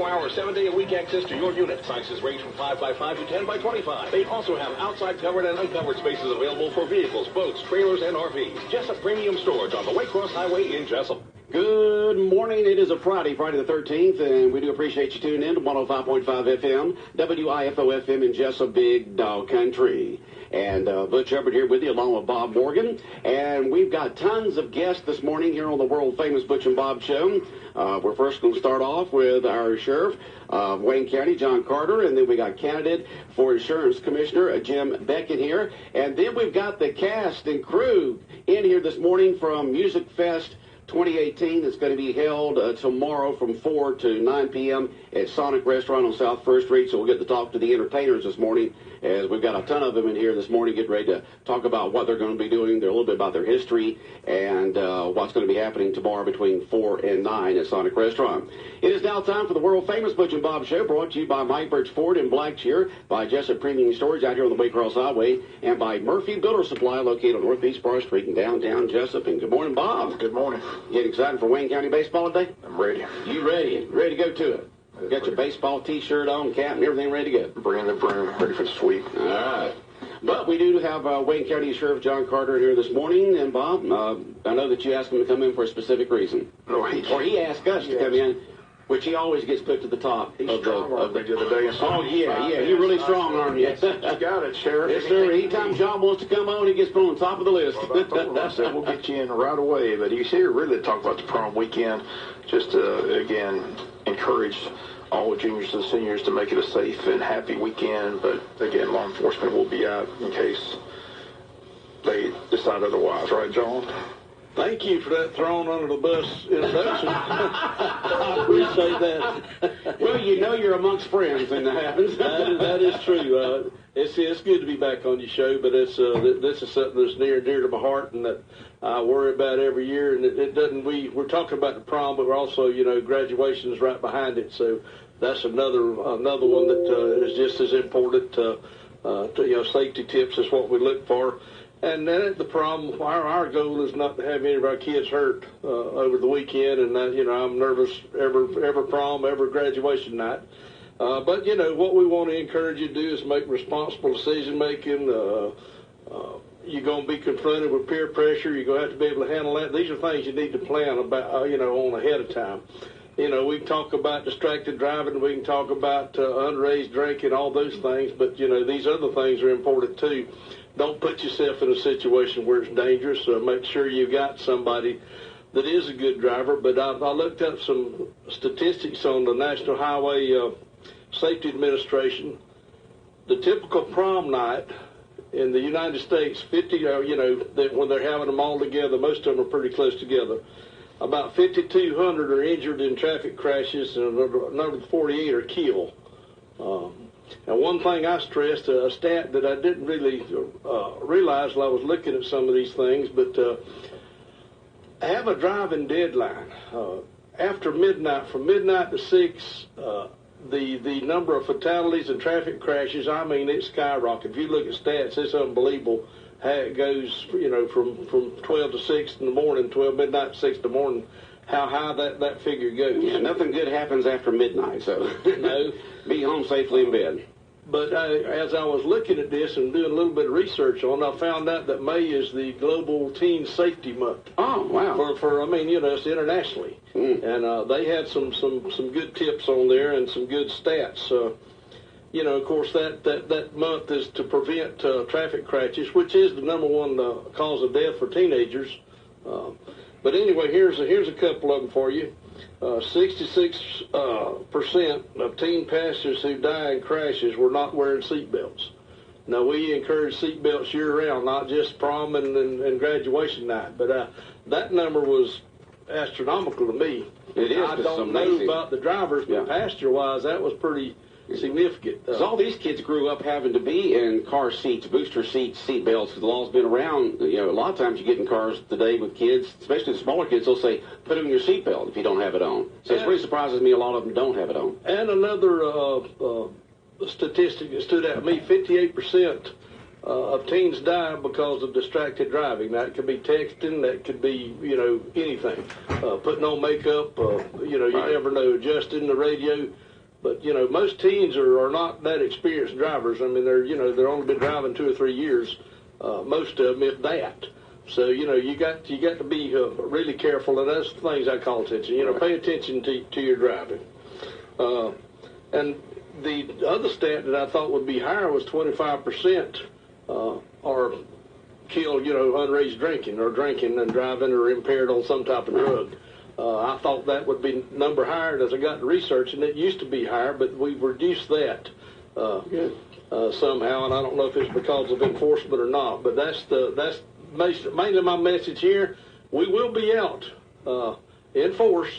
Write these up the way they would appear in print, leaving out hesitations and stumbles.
24-hour, 7-day-a-week access to your unit. Sizes range from 5x5 to 10x25. They also have outside covered and uncovered spaces available for vehicles, boats, trailers, and RVs. Jesup Premium Storage on the Waycross Highway in Jesup. Good morning. It is a Friday the 13th, and we do appreciate you tuning in to 105.5 FM, WIFO FM in Jesup, Big Dog Country. And Butch Hubbard here with you, along with Bob Morgan. And we've got tons of guests this morning here on the world-famous Butch and Bob Show. We're first going to start off with our sheriff of Wayne County, John Carter, and then we got candidate for insurance commissioner, Jim Beckett here. And then we've got the cast and crew in here this morning from Music Fest 2018. It's going to be held tomorrow from 4 to 9 p.m. at Sonic Restaurant on South 1st Street. So we'll get to talk to the entertainers this morning, as we've got a ton of them in here this morning, getting ready to talk about what they're going to be doing. They're a little bit about their history and what's going to be happening tomorrow between 4 and 9 at Sonic Restaurant. It is now time for the world-famous Butch and Bob Show, brought to you by Mike Birch Ford in Blackshear, by Jesup Premium Storage out here on the Waycross Highway, and by Murphy Builder Supply, located on Northeast Bar Street in downtown Jesup. And good morning, Bob. Good morning. You getting excited for Wayne County baseball today? I'm ready. You ready? Ready to go to it? Got your baseball T-shirt on, cap, and everything ready to go. Bringing the broom, ready for the sweep. All right. But we do have Wayne County Sheriff John Carter here this morning. And, Bob, I know that you asked him to come in for a specific reason. No, he asked us to come in, which he always gets put to the top. He's strong armed me the other day. Oh, yeah. You're really strong armed, yes. You got it, Sheriff. Yes, sir. Anytime John wants to come on, he gets put on top of the list. Well, I told him, I said, we'll get you in right away. But he's here really to talk about the prom weekend. Just to, again, encourage all the juniors and seniors to make it a safe and happy weekend. But, again, law enforcement will be out in case they decide otherwise. Right, John? Thank you for that thrown under the bus introduction. I appreciate that. Well, you know you're amongst friends when that happens. That is true. It's good to be back on your show, but this is something that's near and dear to my heart and that I worry about every year. And it doesn't. We're talking about the prom, but we're also, graduation is right behind it. So that's another one that is just as important. Safety tips is what we look for. And then at the prom, our goal is not to have any of our kids hurt over the weekend. And I'm nervous every prom, every graduation night. But what we want to encourage you to do is make responsible decision making. You're going to be confronted with peer pressure. You're going to have to be able to handle that. These are things you need to plan about, on ahead of time. We can talk about distracted driving. We can talk about underage drinking, all those things. But, these other things are important, too. Don't put yourself in a situation where it's dangerous. Make sure you got somebody that is a good driver. But I looked up some statistics on the National Highway Safety Administration. The typical prom night in the United States, 50, when they're having them all together, most of them are pretty close together. About 5,200 are injured in traffic crashes, and another 48 are killed. And one thing I stressed, a stat that I didn't really realize while I was looking at some of these things, but have a driving deadline. After midnight, from midnight to 6, the number of fatalities and traffic crashes, it skyrockets. If you look at stats, it's unbelievable how it goes, from 12 to 6 in the morning, 12 midnight to 6 in the morning, how high that figure goes. Yeah, nothing good happens after midnight, so no. Be home safely in bed. But as I was looking at this and doing a little bit of research on it, I found out that May is the Global Teen Safety Month. Oh, wow. It's internationally. And they had some good tips on there and some good stats. Of course, that month is to prevent traffic crashes, which is the number one cause of death for teenagers. But anyway, here's a couple of them for you. 66% of teen passengers who die in crashes were not wearing seatbelts. Now, we encourage seatbelts year-round, not just prom and graduation night. But that number was astronomical to me. It is. I don't know about the drivers, but passenger-wise, that was pretty significant. Because all these kids grew up having to be in car seats, booster seats, seat belts. The law's been around. A lot of times you get in cars today with kids, especially the smaller kids, they'll say, put on your seat belt if you don't have it on. So it really surprises me a lot of them don't have it on. And another statistic that stood out to me, 58% of teens die because of distracted driving. That could be texting, that could be, anything. Putting on makeup, you never know, adjusting the radio. But most teens are not that experienced drivers. I mean, they're only been driving 2 or 3 years, most of them, if that. So you got to be really careful, and that's the things I call attention. Pay attention to your driving. And the other stat that I thought would be higher was 25% are killed, unraised drinking and driving or impaired on some type of drug. I thought that would be number higher as I got to research, and it used to be higher, but we've reduced that somehow, and I don't know if it's because of enforcement or not. But that's mainly my message here. We will be out in force.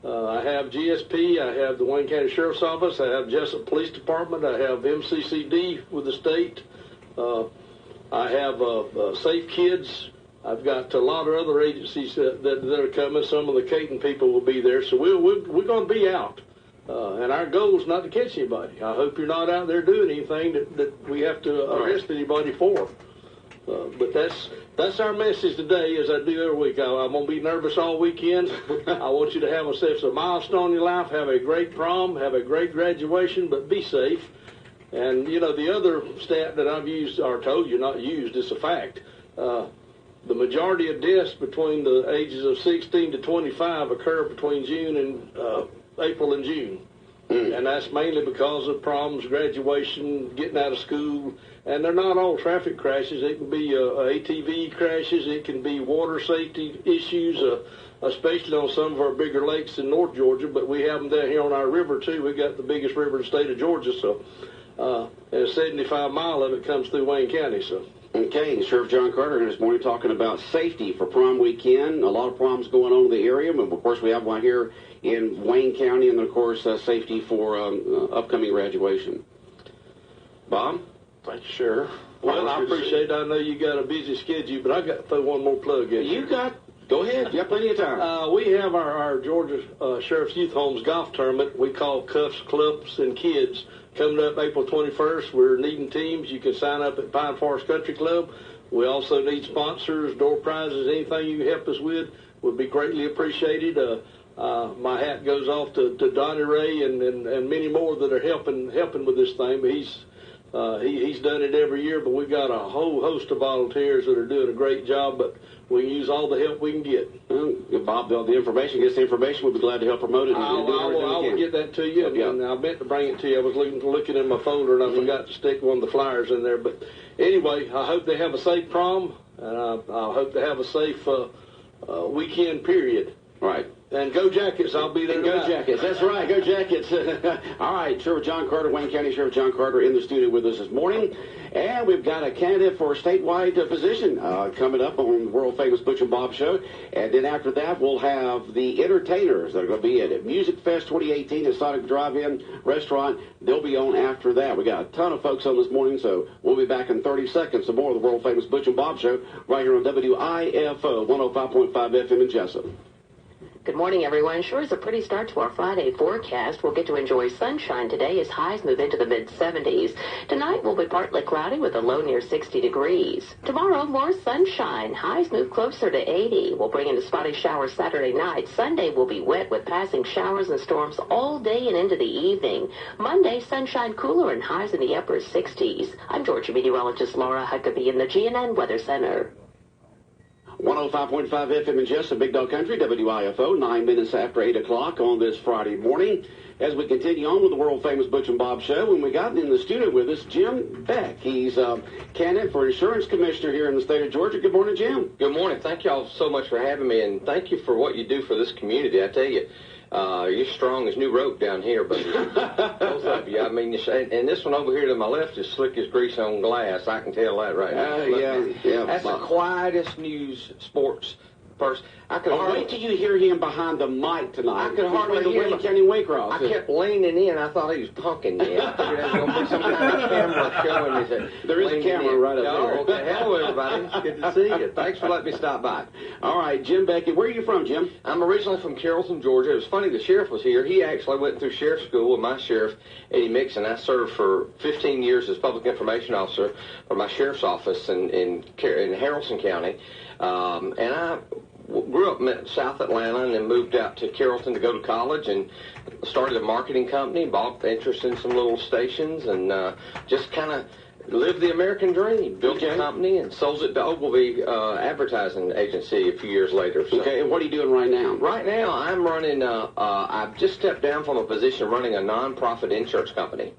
I have GSP, I have the Wayne County Sheriff's Office, I have Jesup Police Department, I have MCCD with the state, I have Safe Kids. I've got a lot of other agencies that are coming. Some of the Caton people will be there, so we're going to be out. And our goal is not to catch anybody. I hope you're not out there doing anything that we have to arrest anybody for. But that's our message today, as I do every week. I'm going to be nervous all weekend. I want you to have a milestone in your life, have a great prom, have a great graduation, but be safe. And, the other stat that I've used, or told you, not used, it's a fact. The majority of deaths between the ages of 16 to 25 occur between April and June. And that's mainly because of problems, graduation, getting out of school. And they're not all traffic crashes. It can be ATV crashes. It can be water safety issues, especially on some of our bigger lakes in North Georgia. But we have them down here on our river, too. We've got the biggest river in the state of Georgia. So, and 75 mile of it comes through Wayne County. So. Okay, Sheriff John Carter here this morning talking about safety for prom weekend. A lot of proms going on in the area. But of course, we have one here in Wayne County, and then, of course, safety for upcoming graduation. Bob? Thank you, Sheriff. Well, I appreciate it. I know you got a busy schedule, but I got to throw one more plug in. Go ahead. You have plenty of time. We have our Georgia Sheriff's Youth Homes golf tournament. We call Cuffs, Clubs, and Kids. Coming up April 21st, we're needing teams. You can sign up at Pine Forest Country Club. We also need sponsors, door prizes, anything you can help us with would be greatly appreciated. My hat goes off to Donnie Ray and many more that are helping with this thing. But he's done it every year. But we've got a whole host of volunteers that are doing a great job. But we can use all the help we can get. Bob, we'll get the information. We'll be glad to help promote it. I will get that to you, and I meant to bring it to you. I was looking in my folder, and I forgot to stick one of the flyers in there. But anyway, I hope they have a safe prom, and I hope they have a safe weekend period. Right. And go Jackets, I'll be there. Go Jackets, that's right, go Jackets. All right, Sheriff John Carter, Wayne County Sheriff John Carter in the studio with us this morning. And we've got a candidate for a statewide position coming up on the world-famous Butch and Bob Show. And then after that, we'll have the entertainers that are going to be at Music Fest 2018 at Sonic Drive-In Restaurant. They'll be on after that. We got a ton of folks on this morning, so we'll be back in 30 seconds. Some more of the world-famous Butch and Bob Show right here on WIFO 105.5 FM in Jesup. Good morning, everyone. Sure is a pretty start to our Friday forecast. We'll get to enjoy sunshine today as highs move into the mid-70s. Tonight will be partly cloudy with a low near 60 degrees. Tomorrow, more sunshine. Highs move closer to 80. We'll bring in a spotty shower Saturday night. Sunday will be wet with passing showers and storms all day and into the evening. Monday, sunshine cooler and highs in the upper 60s. I'm Georgia meteorologist Laura Huckabee in the GNN Weather Center. 105.5 FM in Jesup, Big Dog Country, WIFO, 9 minutes after 8 o'clock on this Friday morning. As we continue on with the world-famous Butch and Bob Show, and we got in the studio with us Jim Beck. He's a candidate for insurance commissioner here in the state of Georgia. Good morning, Jim. Good morning. Thank you all so much for having me, and thank you for what you do for this community. I tell you, you're strong as new rope down here, buddy. Both of you. I mean, and this one over here to my left is slick as grease on glass. I can tell that right now. Yeah. That's the quietest news sports person. Wait till you hear him behind the mic tonight. I could hardly hear him. Wayne County Waycross. I kept leaning in. I thought he was punking me. I figured there was going to be some kind of camera showing me that. There is a camera right up there. Oh, okay. Hello, everybody. It's good to see you. Thanks for letting me stop by. All right, Jim Beckett. Where are you from, Jim? I'm originally from Carrollton, Georgia. It was funny, the sheriff was here. He actually went through sheriff school with my sheriff, Eddie Mixon. I served for 15 years as public information officer for my sheriff's office in Haralson County. And I grew up in South Atlanta and then moved out to Carrollton to go to college and started a marketing company, bought interest in some little stations, and just kind of lived the American dream. Built a company and sold it to Ogilvy Advertising Agency a few years later. So. Okay, and what are you doing right now? Right now, I'm running, I've just stepped down from a position running a nonprofit insurance company.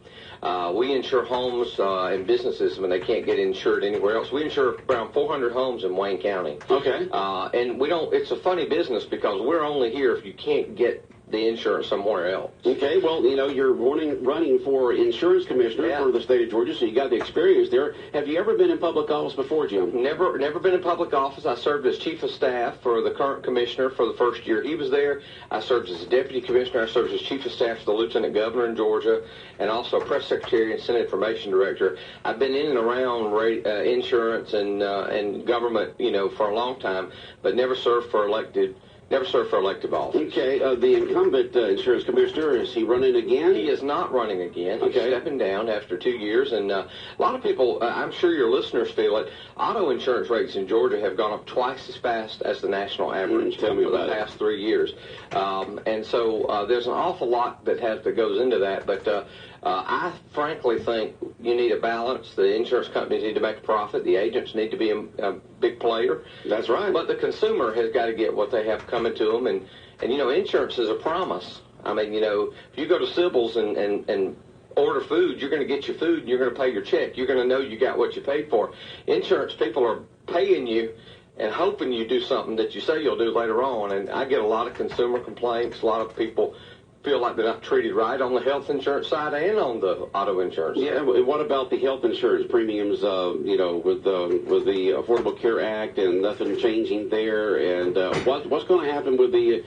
We insure homes and businesses when they can't get insured anywhere else. We insure around 400 homes in Wayne County. Okay. And we don't, it's a funny business because we're only here if you can't get the insurance somewhere else. Okay, well, you know, you're running for insurance commissioner for the state of Georgia, so you got the experience there. Have you ever been in public office before, Jim? Never been in public office. I served as chief of staff for the current commissioner for the first year he was there. I served as a deputy commissioner. I served as chief of staff to the lieutenant governor in Georgia, and also press secretary and senate information director. I've been in and around insurance and government, you know, for a long time, but never served for elected office. Okay, the incumbent insurance commissioner, is he running again? He is not running again. He's Okay. stepping down after 2 years. And a lot of people, I'm sure your listeners feel it, auto insurance rates in Georgia have gone up twice as fast as the national average Tell me for the about it. past 3 years. And so there's an awful lot that goes into that. But I frankly think you need a balance. The insurance companies need to make a profit. The agents need to be a big player. That's right. But the consumer has got to get what they have coming to them. And you know, insurance is a promise. I mean, you know, if you go to Sybil's and order food, you're going to get your food and you're going to pay your check. You're going to know you got what you paid for. Insurance people are paying you and hoping you do something that you say you'll do later on. And I get a lot of consumer complaints. A lot of people feel like they're not treated right on the health insurance side and on the auto insurance side. Yeah, and what about the health insurance premiums, you know, with the Affordable Care Act and nothing changing there? And what's going to happen with the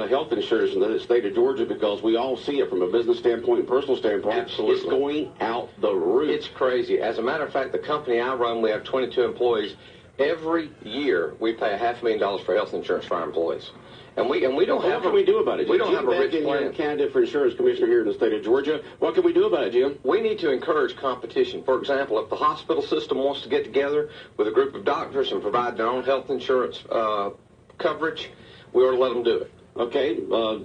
health insurance in the state of Georgia? Because we all see it from a business standpoint and personal standpoint. Absolutely. It's going out the roof. It's crazy. As a matter of fact, the company I run, we have 22 employees. Every year, we pay $500,000 for health insurance for our employees. And we don't have. What can we do about it? We don't Jim have a rich Beck, plan. you're a candidate for insurance commissioner here in the state of Georgia. What can we do about it, Jim? We need to encourage competition. For example, if the hospital system wants to get together with a group of doctors and provide their own health insurance coverage, we ought to let them do it. Okay,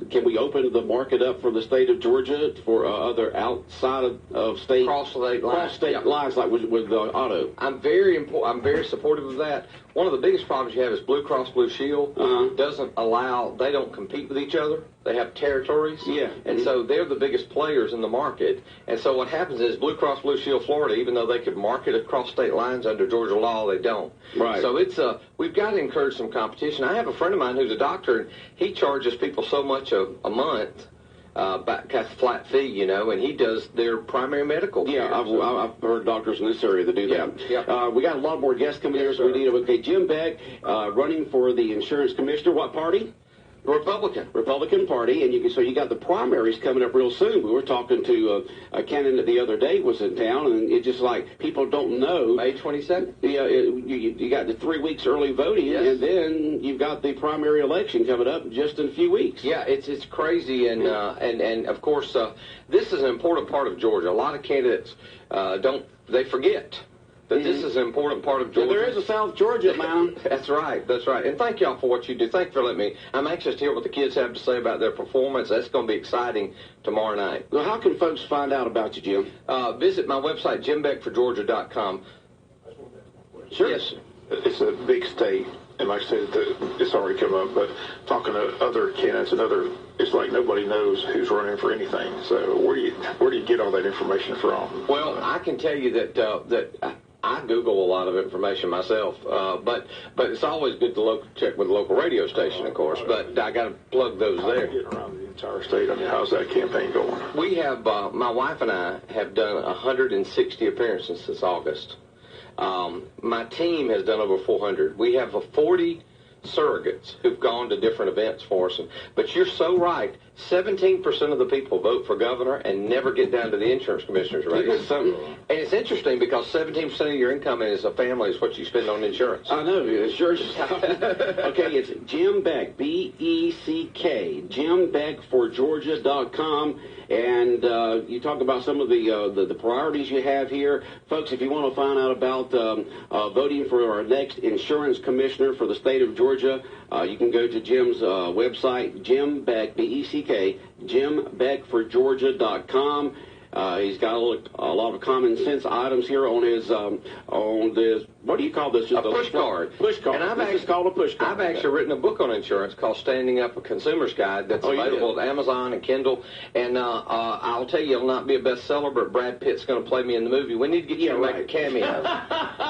can we open the market up for the state of Georgia for other outside of state Cross-state lines. lines like with auto? I'm very supportive of that. One of the biggest problems you have is Blue Cross Blue Shield doesn't allow. They don't compete with each other. They have territories. Yeah. And so they're the biggest players in the market. And so what happens is Blue Cross Blue Shield Florida, even though they could market across state lines under Georgia law, they don't. Right. So it's we've got to encourage some competition. I have a friend of mine who's a doctor, and he charges people so much a month. Kind of flat fee, you know, and he does their primary medical care. Yeah, I've heard doctors in this area that do that. Yeah. We got a lot more guests coming here, so we need to. Okay, Jim Beck, running for the insurance commissioner. What party? Republican Party, and you got the primaries coming up real soon. We were talking to a candidate the other day was in town, and it's just like people don't know. May 22nd. Yeah, you got the 3 weeks early voting, and then you've got the primary election coming up just in a few weeks. Yeah, it's crazy, and of course this is an important part of Georgia. A lot of candidates they forget that this is an important part of Georgia. There is a South Georgia, Atlanta. That's right. And thank y'all for what you do. Thank you for letting me. I'm anxious to hear what the kids have to say about their performance. That's going to be exciting tomorrow night. Well, how can folks find out about you, Jim? Visit my website, jimbeckforgeorgia.com. Sure. Yes. It's a big state, and like I said, it's already come up, but talking to other candidates and it's like nobody knows who's running for anything. So where do you get all that information from? Well, I can tell you that I Google a lot of information myself, but it's always good to check with the local radio station, of course. But I got to plug those there. Getting around the entire state. I mean, how's that campaign going? We have my wife and I have done 160 appearances since August. My team has done over 400. We have 40 surrogates who've gone to different events for us. But you're so right. 17% of the people vote for governor and never get down to the insurance commissioner's race. And it's interesting because 17% of your income as a family is what you spend on insurance. I know, it sure is. Okay, it's Jim Beck, B-E-C-K, JimBeckForGeorgia.com. And you talk about some of the priorities you have here. Folks, if you want to find out about voting for our next insurance commissioner for the state of Georgia, you can go to Jim's website, Jim Beck, B-E-C-K, JimBeckForGeorgia.com. He's got a lot of common sense items here on his what do you call this? A push card. Push card. And this is called a push card. I've actually written a book on insurance called Standing Up, a Consumer's Guide that's available at Amazon and Kindle. And I'll tell you, it'll not be a bestseller, but Brad Pitt's going to play me in the movie. We need to get you to make a cameo.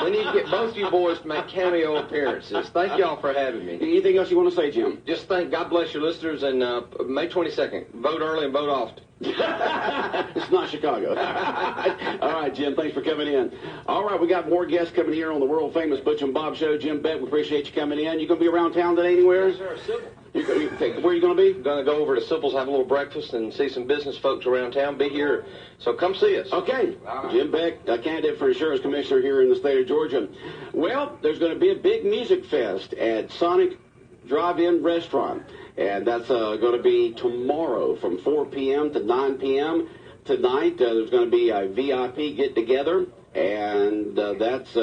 We need to get both of you boys to make cameo appearances. Thank y'all for having me. Anything else you want to say, Jim? Just God bless your listeners, and May 22nd, vote early and vote often. It's not Chicago. All right, Jim, thanks for coming in. All right, we got more guests coming here on the world-famous Butch and Bob Show. Jim Beck, we appreciate you coming in. You going to be around town today anywhere? Yes, sir. Sybil. Where are you going to be? Going to go over to Sybil's, have a little breakfast, and see some business folks around town. Be here, so come see us. Okay. Right. Jim Beck, a candidate for insurance commissioner here in the state of Georgia. Well, there's going to be a big music fest at Sonic Drive-In Restaurant. And that's going to be tomorrow from 4 p.m. to 9 p.m. Tonight, there's going to be a VIP get-together, and that's